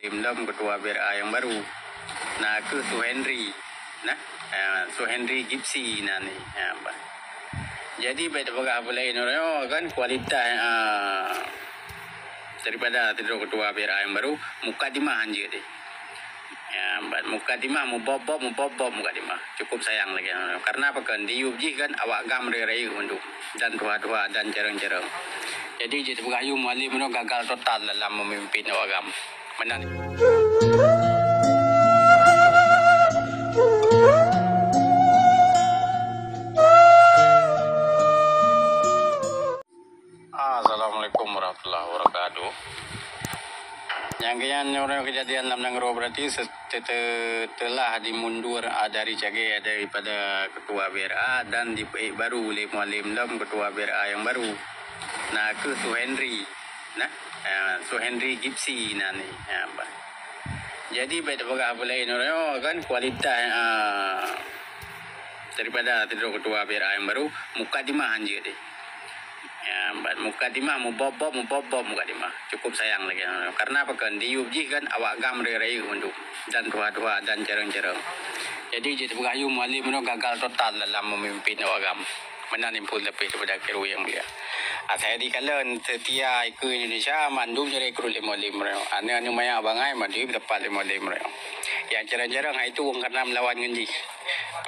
Imdam ketua BRA yang baru. Nah, ke Su Henry. Nah, Su Henry Gipsy nani. Jadi pada pegawai boleh kan kualitas daripada tidur ketua BRA yang baru mukadimah anje deh. Mukadimah mu bob mukadimah. Cukup sayang lagi. Karena apa kan di UBG kan awak gam rei untuk dan tua-tua dan cereng-cereng. Jadi pegawai mualim itu gagal total dalam memimpin awak gam. Benar. Assalamualaikum warahmatullahi wabarakatuh. Yang orang kejadian dalam negara berarti setelah dimundur dari Cage daripada ketua BRA dan baru oleh mualim dalam ketua BRA yang baru. Nah, ke Su Henry. Nah, Su Henry Gipsy nani. Jadi pada pegawai boleh kan kualitas daripada tidur ketua BRA yang baru mukadimah anje deh. Mukadimah mu bob mukadimah. Cukup sayang lagi. Karena apa kan di UBG kan awak gam rei untuk dan tua-tua dan cereng-cereng. Jadi pegawai mualim itu gagal total dalam memimpin awak gam. Menanimpul lebih daripada kru yang dia. Saya di kalian setia ke Indonesia mandum jadi kru mualim mereka. Ane maya abangai mandi dapat mualim mereka. Yang cereng-cereng itu karena melawan ngendi.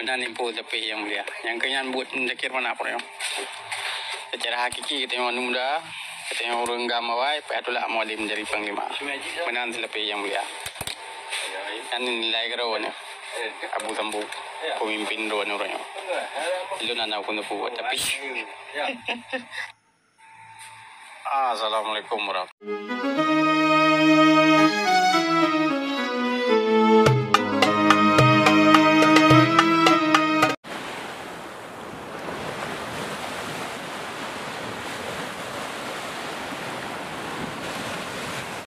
Menanimpul lebih yang dia. Yang kenyan buat dekir mana mereka. Secara hakiki kita yang muda, kita yang orang gamawai, patulah mualim dari panglima. Menan lebih yang mulia. Dan nilai kerawan Abu Sambu, pemimpin rawan orangnya. Itu nana aku nak buat tapi. Assalamualaikum warahmatullahi wabarakatuh.